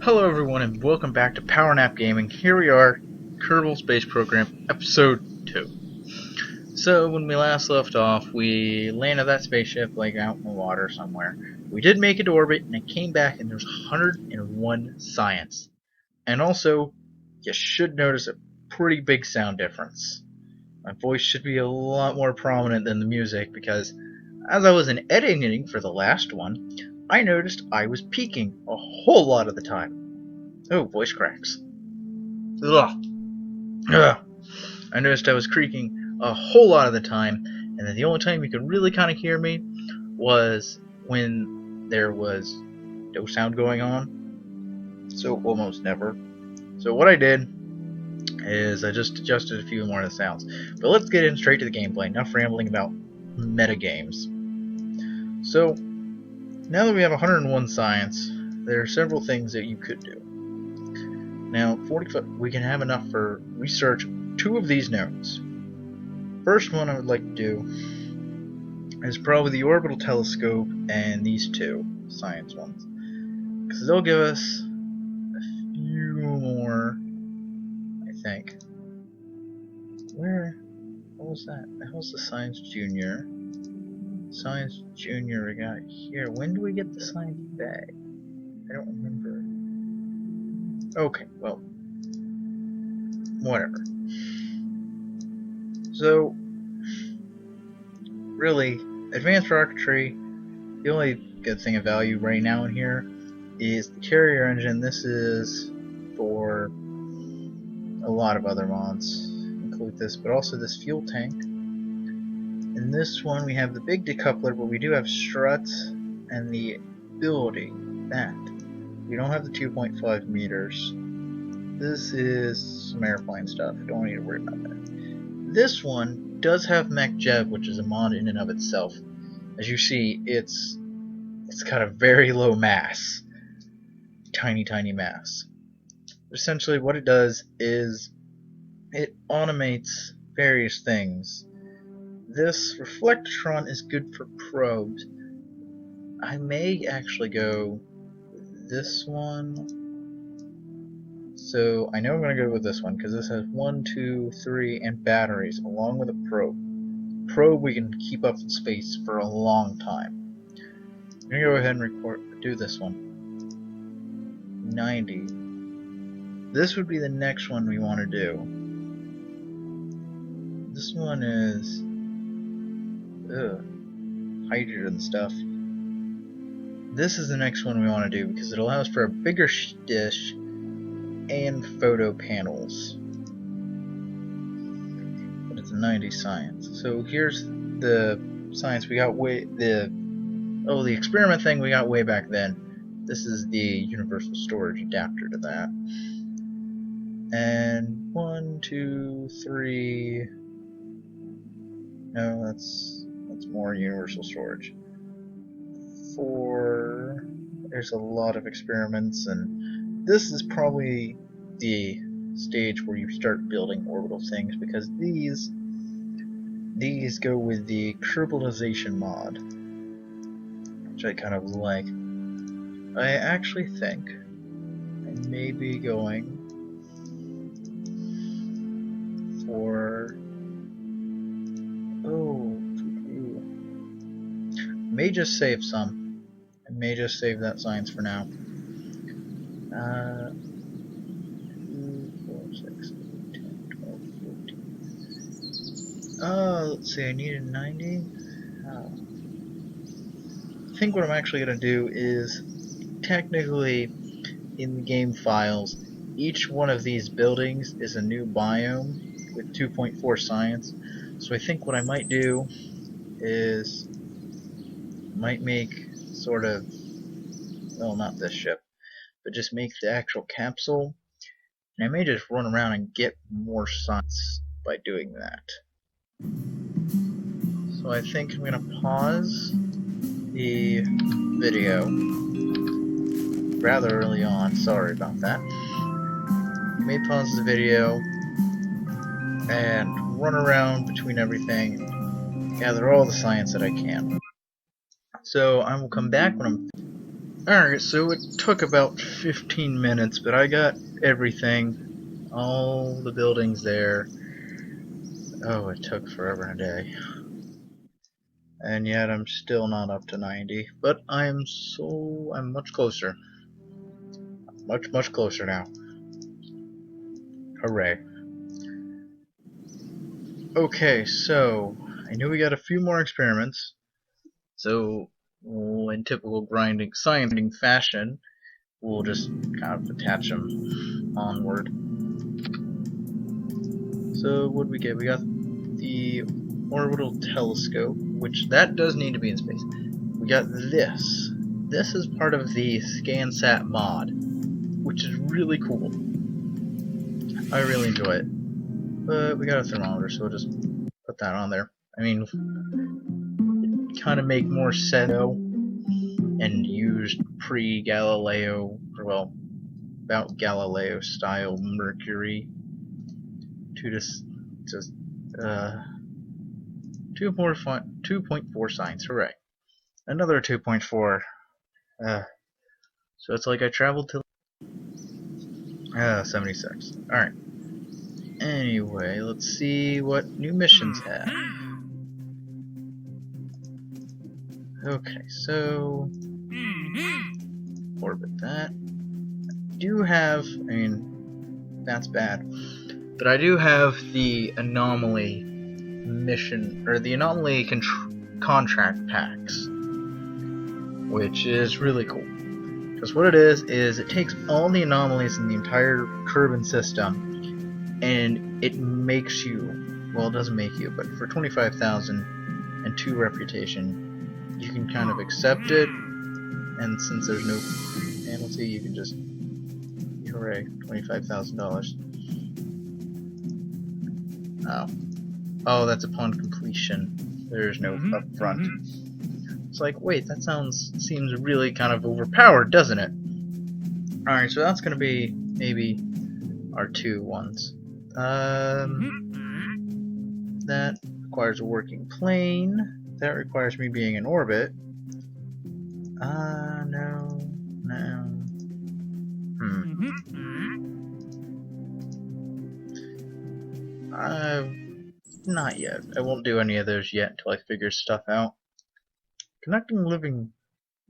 Hello everyone and welcome back to Power Nap Gaming. Here we are, Kerbal Space Program, Episode 2. So when we last left off, we landed that spaceship like out in the water somewhere. We did make it to orbit and it came back and there's 101 science. And also, you should notice a pretty big sound difference. My voice should be a lot more prominent than the music because as I was in editing for the last one, I noticed I was peaking a whole lot of the time. Oh, voice cracks. Ugh. Ugh. I noticed I was creaking a whole lot of the time, and then the only time you could really kind of hear me was when there was no sound going on. So almost never. So what I did is I just adjusted a few more of the sounds. But let's get in straight to the gameplay. Enough rambling about metagames. So now that we have 101 science, there are several things that you could do. Now, 45, we can have enough for research 2 of these nodes. First one I would like to do is probably the orbital telescope and these 2 science ones, because they'll give us a few more, I think. What was that? That was the Science Junior. Science Junior we got here. When do we get the Science Bay? I don't remember. Okay, well, whatever. So, really, advanced rocketry, the only good thing of value right now in here is the carrier engine. This is for a lot of other mods, include this, but also this fuel tank. In this one we have the big decoupler, but we do have struts and the ability that we don't have the 2.5 meters. This is some airplane stuff, don't need to worry about that. This one does have Mech Jeb, which is a mod in and of itself. As you see, it's got a very low mass. Tiny mass. Essentially what it does is it automates various things. This Reflectron is good for probes. I may actually go with this one. So I know I'm going to go with this one because this has 1, 2, 3, and batteries along with a probe. Probe we can keep up in space for a long time. I'm going to go ahead and do this one. 90. This would be the next one we want to do. This one is hydrogen stuff. This is the next one we want to do because it allows for a bigger dish and photo panels. But it's a 90 science. So here's the science we got the experiment thing we got way back then. This is the universal storage adapter to that. And 1, 2, 3. No, that's more universal storage. 4. There's a lot of experiments, and this is probably the stage where you start building orbital things, because these go with the Kerbalization mod, which I kind of like. I actually think I may be going for may just save some. I may just save that science for now. 2, 4, 6, 8, 10, 12, 14. Let's see, I needed 90. I think what I'm actually going to do is, technically, in the game files, each one of these buildings is a new biome with 2.4 science. So I think what I might do is might make sort of, well, not this ship, but just make the actual capsule, and I may just run around and get more science by doing that. So I think I'm going to pause the video rather early on, sorry about that. I may pause the video and run around between everything, gather all the science that I can. So I will come back when I'm Alright, so it took about 15 minutes, but I got everything. All the buildings there. Oh, it took forever and a day. And yet I'm still not up to 90. But I'm much closer. Much closer now. Hooray. Okay, so I know we got a few more experiments. So, in typical grinding science fashion, we'll just kind of attach them onward. So, what did we get? We got the orbital telescope, which that does need to be in space. We got this. This is part of the ScanSat mod, which is really cool. I really enjoy it. But we got a thermometer, so we'll just put that on there. I mean, kind of make more sense and used pre-Galileo, or well, about Galileo style mercury to just 2.4 science. Hooray! Another 2.4. So it's like I traveled to 76. All right. Anyway, let's see what new missions have. Okay, so orbit that. I do have, I mean, that's bad, but I do have the anomaly mission, or the anomaly contract packs, which is really cool. Because what it is it takes all the anomalies in the entire Kerbal system, and it makes you, well, it doesn't make you, but for 25,000 and 2 reputation, you can kind of accept it, and since there's no penalty, you can just, hooray, $25,000. Oh, that's upon completion. There's no upfront. It's like, wait, that seems really kind of overpowered, doesn't it? Alright, so that's gonna be maybe our 2 ones. That requires a working plane. That requires me being in orbit. No. Not yet. I won't do any of those yet until I figure stuff out. Connecting living,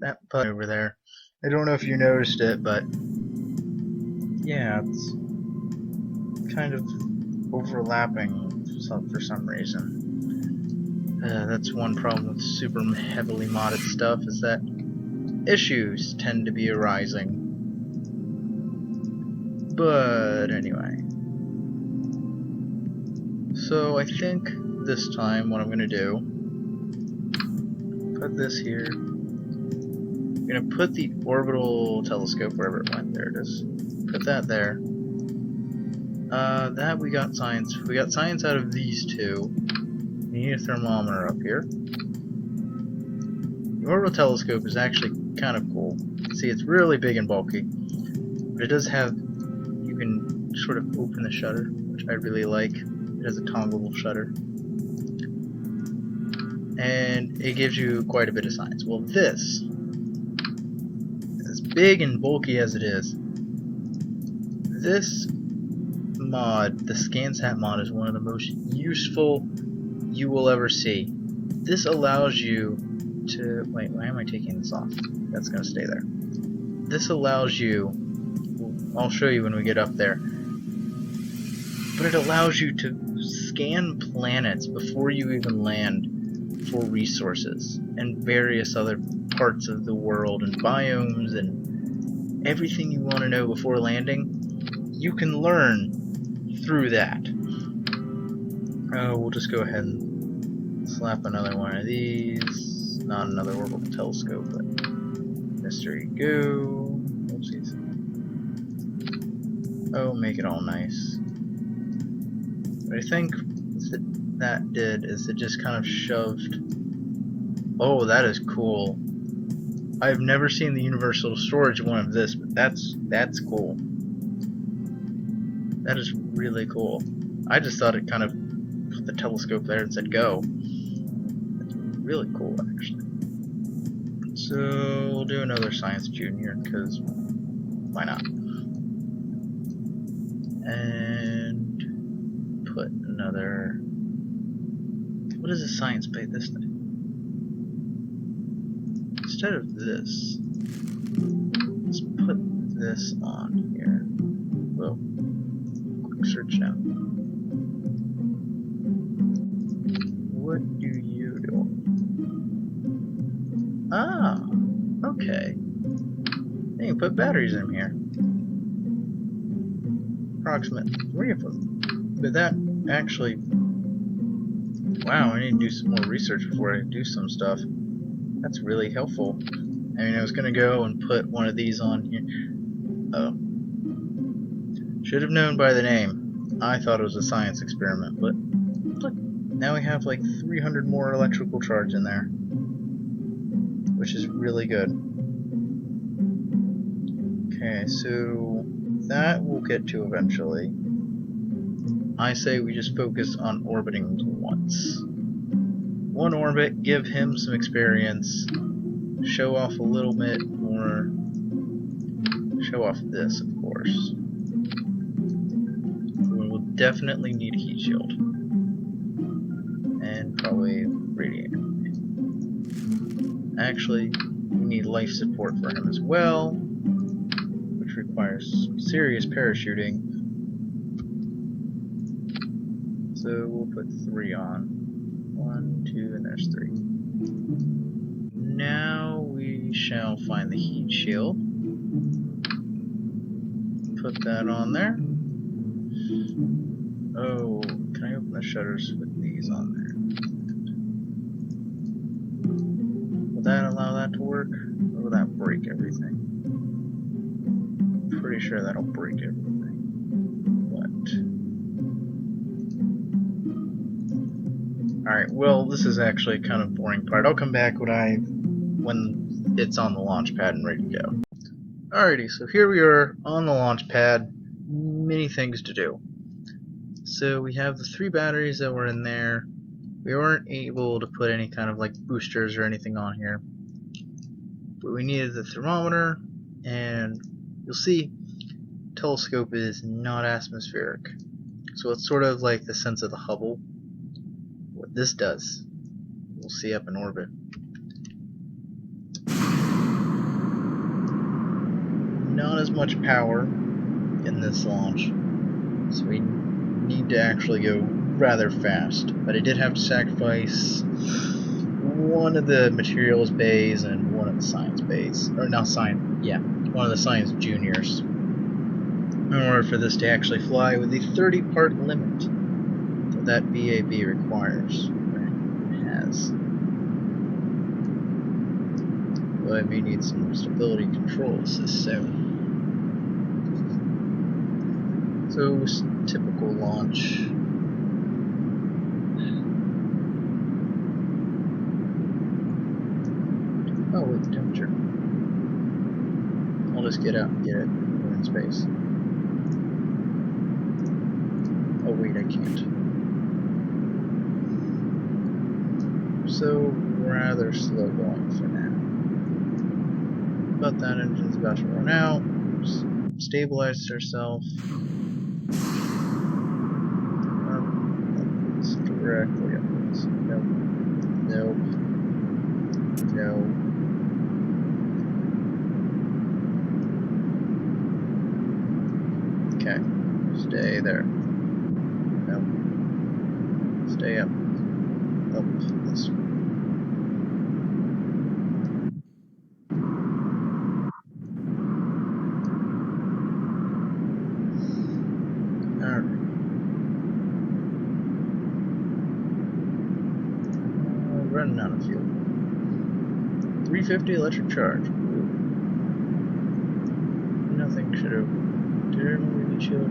that button over there. I don't know if you noticed it, but yeah, it's kind of overlapping for some reason. That's one problem with super heavily modded stuff, is that issues tend to be arising. But anyway. So I think this time what I'm going to do, put this here. I'm going to put the orbital telescope wherever it went. There it is. Put that there. That we got science. We got science out of these two. We need a thermometer up here. The orbital telescope is actually kind of cool. See, it's really big and bulky, but it does have, you can sort of open the shutter, which I really like. It has a toggleable shutter. And it gives you quite a bit of science. Well, this, as big and bulky as it is, this mod, the ScanSat mod, is one of the most useful you will ever see. This allows you to, wait, why am I taking this off? That's going to stay there. This allows you, I'll show you when we get up there, but it allows you to scan planets before you even land for resources and various other parts of the world and biomes and everything you want to know before landing. You can learn through that. We'll just go ahead and slap another one of these. Not another orbital telescope, but mystery go. Oopsies. Oh, make it all nice. What I think that did is it just kind of shoved. Oh, that is cool. I've never seen the universal storage one of this, but that's cool. That is really cool. I just thought it kind of put the telescope there and said go. That's really cool, actually. So we'll do another Science Junior, because why not? And put another... What is a science by this thing? Instead of this, let's put this on here. Whoa. Quick search now. What do you do? Ah, okay. They can put batteries in here. Approximate 3 of them. But that actually... Wow, I need to do some more research before I do some stuff. That's really helpful. I mean, I was going to go and put one of these on here. Oh. Should have known by the name. I thought it was a science experiment, but look, now we have like 300 more electrical charge in there, which is really good. Okay, so that we'll get to eventually. I say we just focus on orbiting once. One orbit, give him some experience, show off a little bit more, show off this, of course. We will definitely need a heat shield. And probably radiator. Actually, we need life support for him as well, which requires some serious parachuting. So we'll put 3 on. 1, 2, and there's 3. Now we shall find the heat shield. Put that on there. Oh, can I open the shutters with these on there? Will that allow that to work? Or will that break everything? Pretty sure that'll break everything. Alright, well, this is actually kind of boring part. I'll come back when it's on the launch pad and ready to go. Alrighty, so here we are on the launch pad. Many things to do. So we have the 3 batteries that were in there. We weren't able to put any kind of like boosters or anything on here. But we needed the thermometer, and you'll see telescope is not atmospheric. So it's sort of like the sense of the Hubble. What this does, we'll see up in orbit. Not as much power in this launch, so we need to actually go rather fast. But I did have to sacrifice one of the materials bays and one of the science bays, or not science, yeah, one of the science juniors, in order for this to actually fly with the 30-part limit that BAB requires, or has. Well, I may need some stability controls this soon. So, typical launch. Oh, wait, temperature. I'll just get out and get it when we're in space. Oh, wait, I can't. So, rather slow going for now. But that engine's about to run out. Just stabilized herself. It's directly upwards. Nope. Nope. No. Okay. Stay there. Nope. Stay up. Up this way. Running out of fuel. 350 electric charge. Ooh. Nothing should have. Did I remember the shield?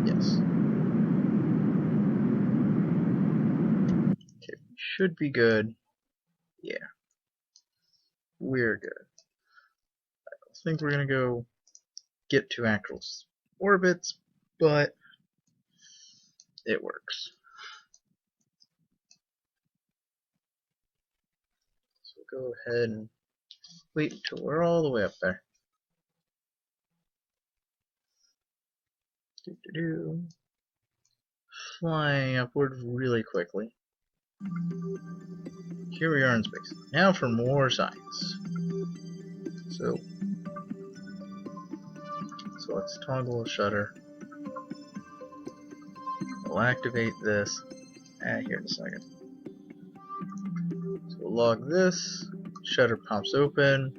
Yes. Okay, should be good. Yeah. We're good. I don't think we're gonna go get to actual orbits, but it works. So go ahead and wait until we're all the way up there. Doo-doo-doo. Flying upward really quickly. Here we are in space. Now for more science. So let's toggle the shutter. We'll activate this. Here in a second. So we'll log this. Shutter pops open.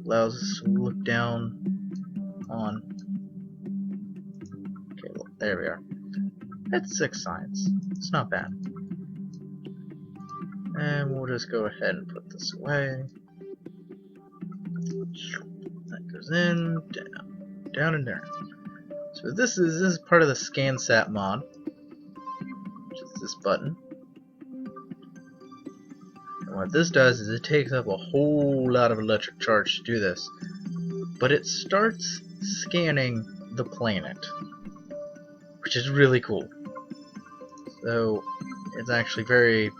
Allows us to look down on. Okay, look, there we are. That's 6 science. It's not bad. And we'll just go ahead and put this away. That goes in, down, down and down. So this is part of the ScanSat mod, which is this button. And what this does is it takes up a whole lot of electric charge to do this, but it starts scanning the planet, which is really cool. So it's actually very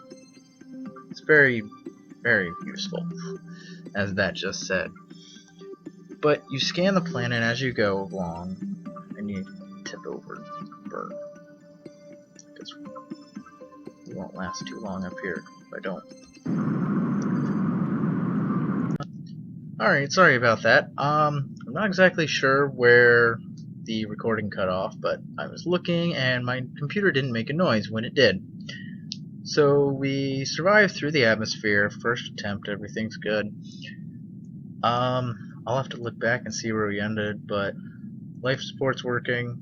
useful, as that just said. But you scan the planet as you go along, and you tip over and burn. Because we won't last too long up here if I don't. Alright, sorry about that. I'm not exactly sure where the recording cut off, but I was looking and my computer didn't make a noise when it did. So we survived through the atmosphere, first attempt, everything's good. I'll have to look back and see where we ended, but life support's working.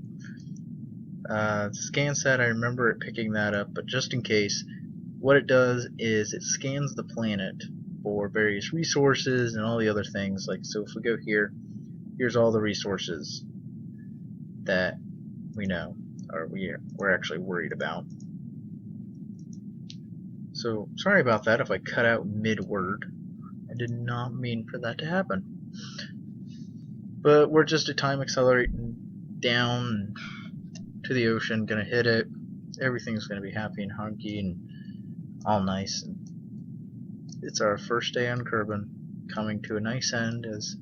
ScanSat, I remember it picking that up, but just in case, what it does is it scans the planet for various resources and all the other things. Like, so if we go here, here's all the resources that we know, or we're actually worried about. So, sorry about that if I cut out mid-word. I did not mean for that to happen. But we're just a time accelerating down to the ocean, gonna hit it. Everything's gonna be happy and hunky and all nice. And it's our first day on Kerbal, coming to a nice end as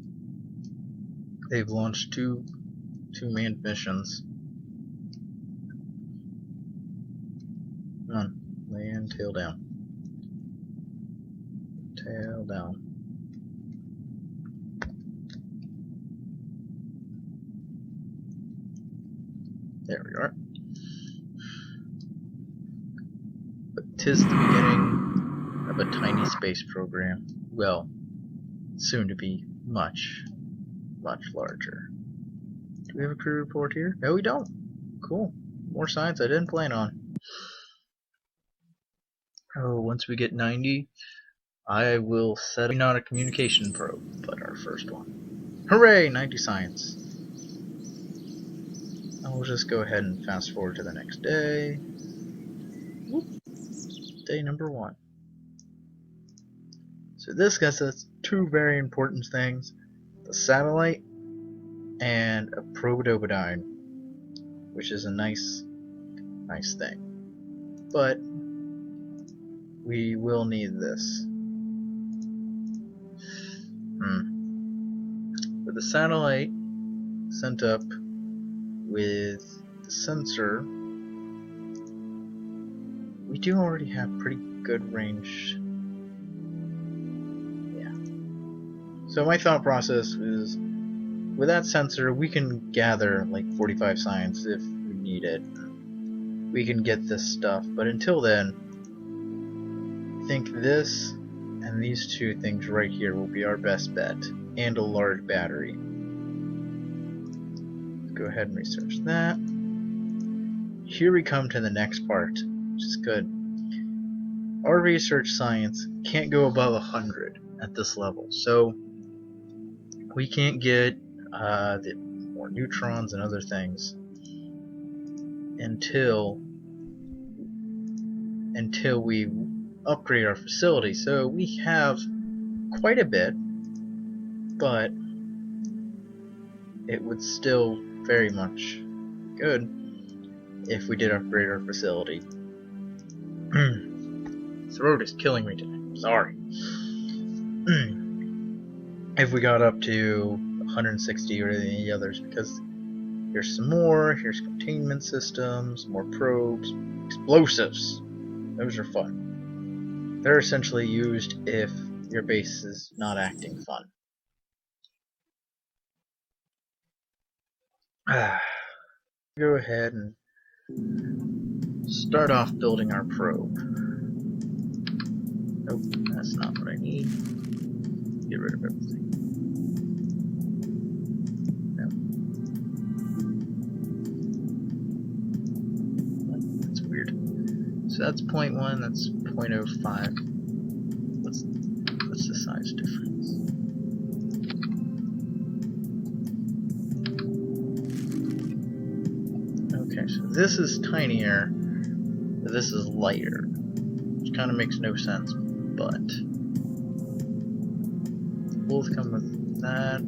they've launched two manned missions. Come on, land, tail down. Tail down. There we are. But 'tis the beginning of a tiny space program. Well, soon to be much, much larger. Do we have a crew report here? No, we don't. Cool. More science I didn't plan on. Oh, once we get 90, I will set up not a communication probe, but our first one. Hooray! 90 science. I'll just go ahead and fast forward to the next day. Whoop. Day number 1. So this gets us 2 very important things: the satellite and a probodobodine, which is a nice thing. But we will need this. With the satellite sent up with the sensor, we do already have pretty good range. Yeah. So my thought process is, with that sensor, we can gather like 45 science if we need it. We can get this stuff, but until then, I think this and these 2 things right here will be our best bet, and a large battery. Let's go ahead and research that. Here we come to the next part, which is good. Our research science can't go above 100 at this level, so we can't get the more neutrons and other things until we upgrade our facility. So we have quite a bit, but it would still very much be good if we did upgrade our facility. This road is killing me today. Sorry. if we got up to 160 or any others, because here's some more, here's containment systems, more probes, explosives. Those are fun. They're essentially used if your base is not acting fun. Go ahead and start off building our probe. Nope, that's not what I need. Get rid of everything. Nope. That's weird. So that's 0.1, that's 0.05. What's the size difference? Okay, so this is tinier, but this is lighter. Which kind of makes no sense, but both come with that.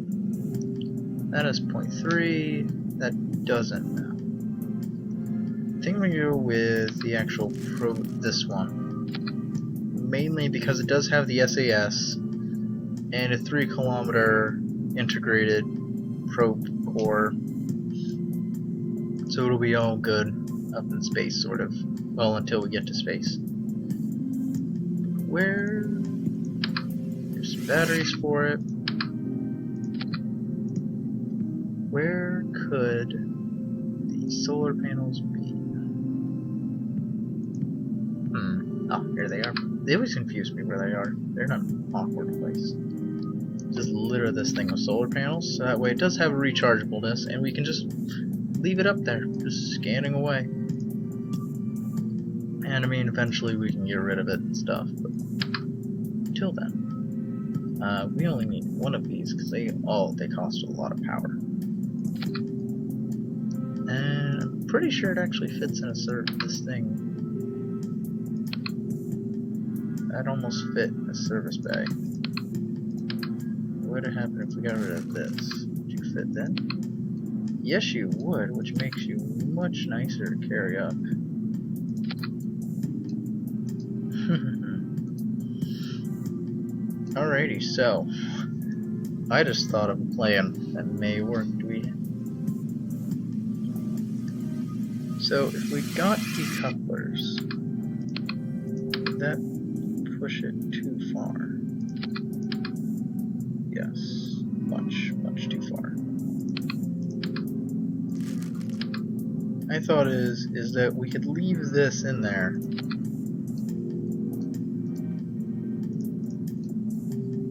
That is 0.3. That doesn't now. I think we go with the actual probe, this one. Mainly because it does have the SAS and a 3-kilometer integrated probe core. So it'll be all good up in space, sort of. Well, until we get to space. There's some batteries for it. Where could the solar panels be? Oh, here they are. They always confuse me where they are. They're not an awkward place. Just litter this thing with solar panels, so that way it does have a rechargeableness, and we can just leave it up there, just scanning away. And I mean, eventually we can get rid of it and stuff, but until then, we only need one of these because they cost a lot of power. And I'm pretty sure it actually fits in this thing. That almost fit in a service bay. What would happen if we got rid of this? Would you fit then? Yes, you would, which makes you much nicer to carry up. Alrighty, so I just thought of a plan that may work. So if we got decouplers, would that push it too far? Yes, much too far. My thought is that we could leave this in there. I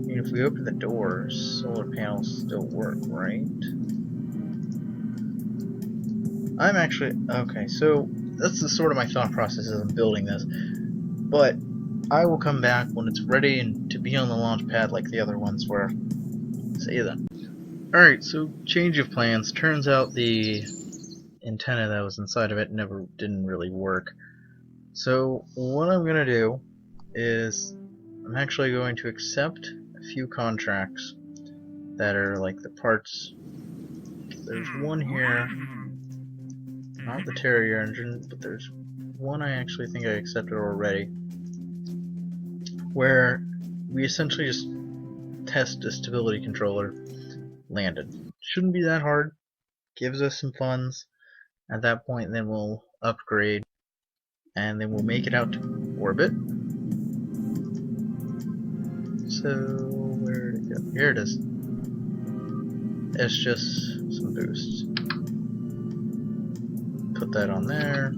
mean, if we open the doors, solar panels still work, right? I'm actually, okay, so that's the sort of my thought process as I'm building this. But I will come back when it's ready and to be on the launch pad like the other ones were. See you then. Alright, so change of plans. Turns out the antenna that was inside of it didn't really work. So what I'm going to do is I'm actually going to accept a few contracts that are like the parts. There's one here, not the Terrier engine, but there's one I actually think I accepted already, where we essentially just test a stability controller landed. Shouldn't be that hard. Gives us some funds. At that point, then we'll upgrade, and then we'll make it out to orbit. So where'd it go? Here it is. It's just some boosts. Put that on there.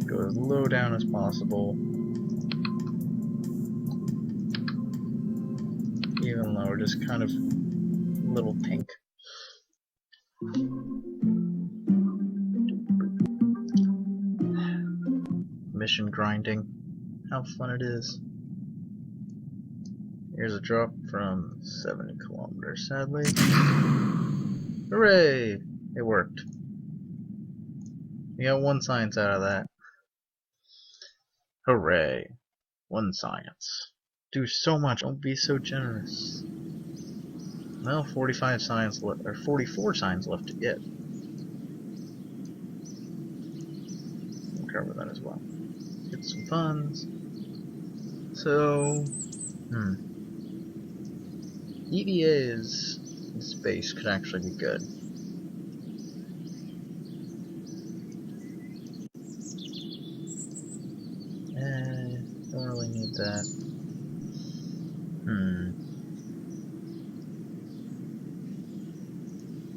Go as low down as possible. Even lower, just kind of little pink. Mission grinding. How fun it is. Here's a drop from 70 kilometers, sadly. Hooray! It worked. We got 1 science out of that. Hooray. 1 science. Do so much, don't be so generous. Well, 45 science left, or 44 science left to get. We'll cover that as well. Get some funds. So, EVAs in space could actually be good. Don't really need that.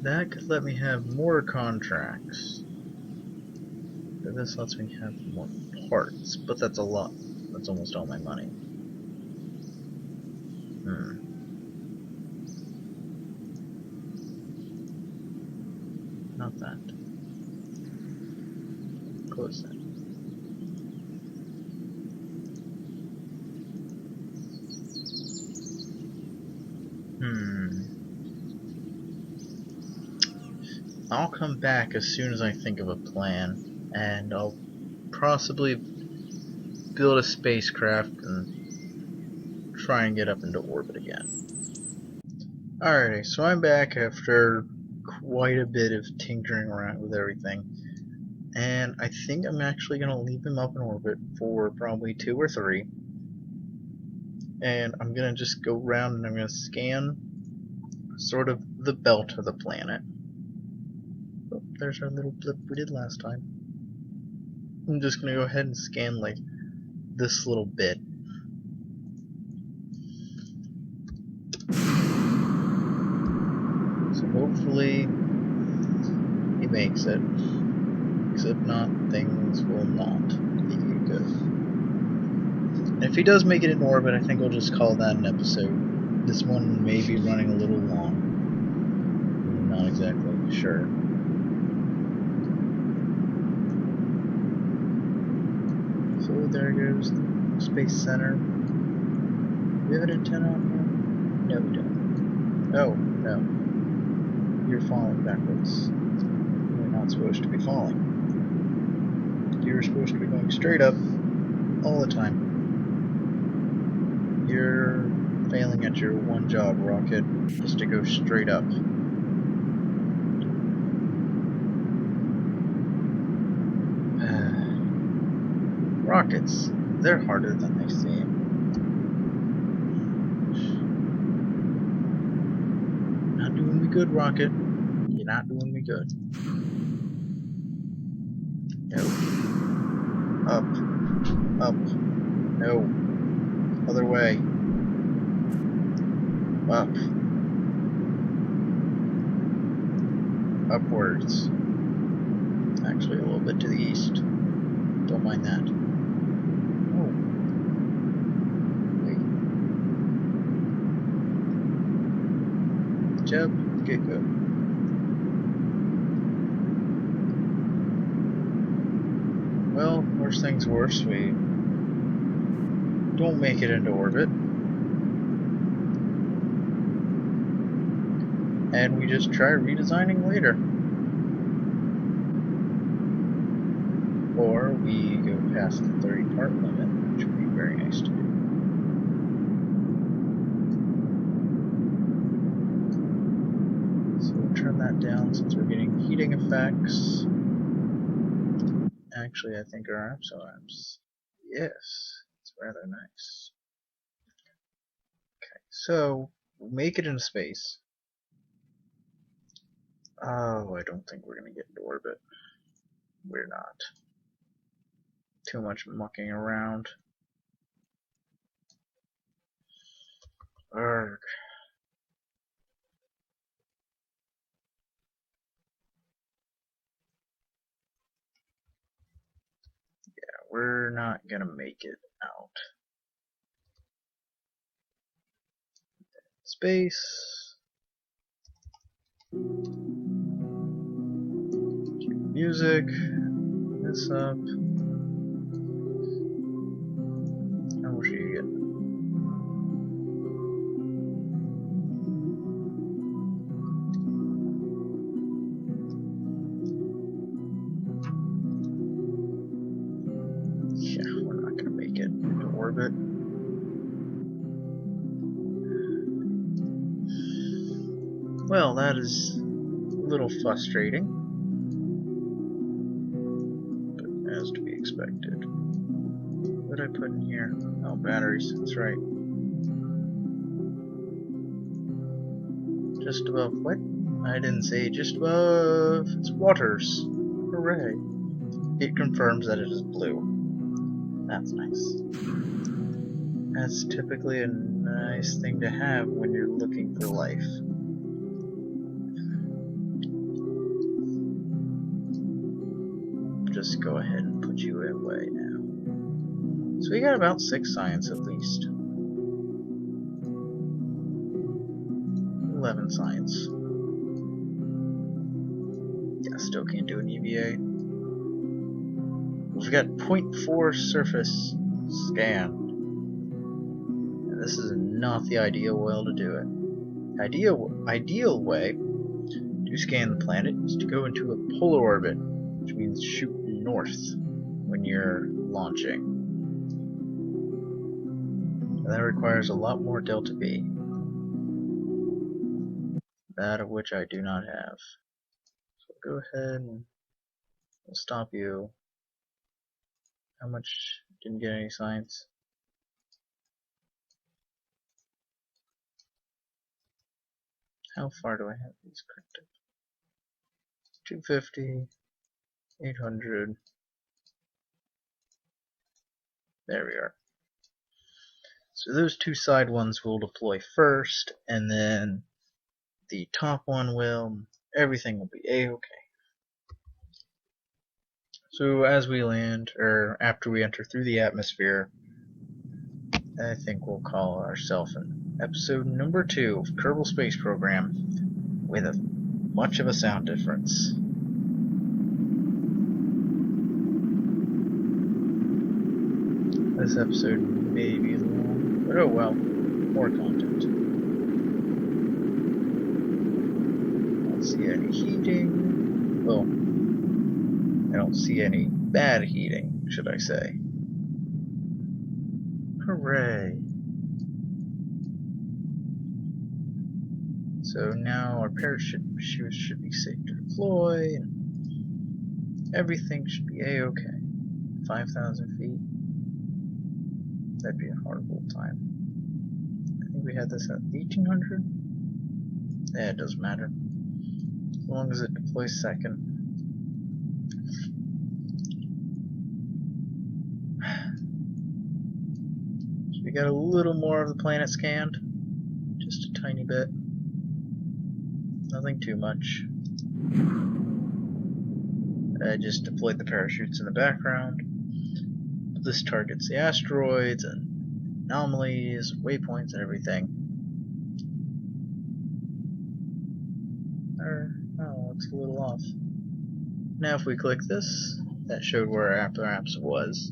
That could let me have more contracts. But this lets me have more parts, but that's a lot. That's almost all my money. Not that. Close that. I'll come back as soon as I think of a plan, and I'll possibly build a spacecraft and try and get up into orbit again. Alrighty, so I'm back after quite a bit of tinkering around with everything, and I think I'm actually going to leave him up in orbit for probably 2 or 3, and I'm going to just go around and I'm going to scan sort of the belt of the planet. Oh, there's our little blip we did last time. I'm just going to go ahead and scan like this little bit. So hopefully he makes it. Because if not, things will not be good. And if he does make it in orbit, I think we'll just call that an episode. This one may be running a little long. I'm not exactly sure. So there goes the Space Center. Do we have an antenna on here? No, we don't. Oh, no. You're falling backwards. You're not supposed to be falling. You're supposed to be going straight up all the time. You're failing at your one job, Rocket, is to go straight up. Rockets, they're harder than they seem. Not doing me good, Rocket. You're not doing me good. No. Up. Up. No. Other way. Up. Upwards. Actually, a little bit to the east. Don't mind that. Oh. Wait. Jeb, get good. Well, worst things worse, we don't make it into orbit. And we just try redesigning later. Or we go past the 30 part limit, which would be very nice to do. So we'll turn that down since we're getting heating effects. Actually, I think our apps are apps. Yes, it's rather nice. Okay, so we'll make it into space. Oh, I don't think we're going to get into orbit. We're not. Too much mucking around. Arrgh. Yeah, we're not going to make it out. Space. Music. This up. How much are you getting? Yeah, we're not going to make it into orbit. Well, that is a little frustrating, but as to be expected. What did I put in here? Oh, batteries, that's right. Just above what? I didn't say just above. It's waters. Hooray. It confirms that it is blue. That's nice. That's typically a nice thing to have when you're looking for life. Just go ahead and put you away now. So we got about 6 science at least. 11 science. Yeah, still can't do an EVA. We've got 0.4 surface scan. And this is not the ideal way to do it. Ideal way to scan the planet is to go into a polar orbit, which means shoot north when you're launching. And that requires a lot more delta V. That of which I do not have. So go ahead and we'll stop you. How much? Didn't get any science. How far do I have these cryptic? 250, 800. There we are. So those two side ones will deploy first, and then the top one will. Everything will be A-okay. So as we land, or after we enter through the atmosphere, I think we'll call ourselves in episode number 2 of Kerbal Space Program with much of a sound difference. This episode may be long, but oh well, more content. I don't see any heating. Well, I don't see any bad heating, should I say. Hooray! So now our parachute should be safe to deploy, and everything should be A-okay. 5,000 feet. That'd be a horrible time. I think we had this at 1,800? Yeah, it doesn't matter. As long as it deploys second. So we got a little more of the planet scanned. Just a tiny bit. Nothing too much. I just deployed the parachutes in the background. This targets the asteroids and anomalies, waypoints, and everything. Oh, it's a little off. Now if we click this, that showed where our apps was.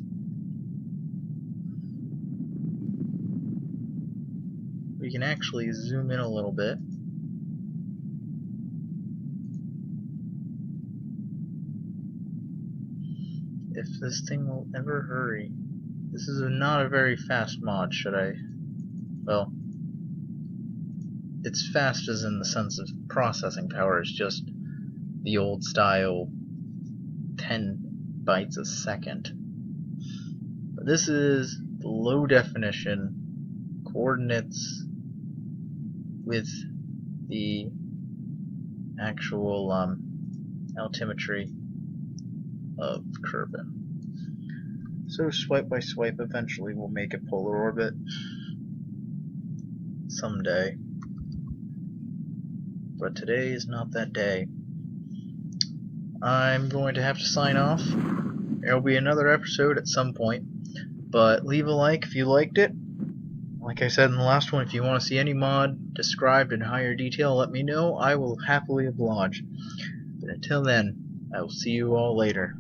We can actually zoom in a little bit. If this thing will ever hurry. This is not a very fast mod, should I? Well, it's fast as in the sense of processing power. It's just the old style 10 bytes a second. But this is the low definition coordinates with the actual altimetry of Kerbal. So swipe by swipe eventually we'll make a polar orbit someday. But today is not that day. I'm going to have to sign off. There will be another episode at some point, but leave a like if you liked it. Like I said in the last one, if you want to see any mod described in higher detail, let me know. I will happily oblige. But until then, I will see you all later.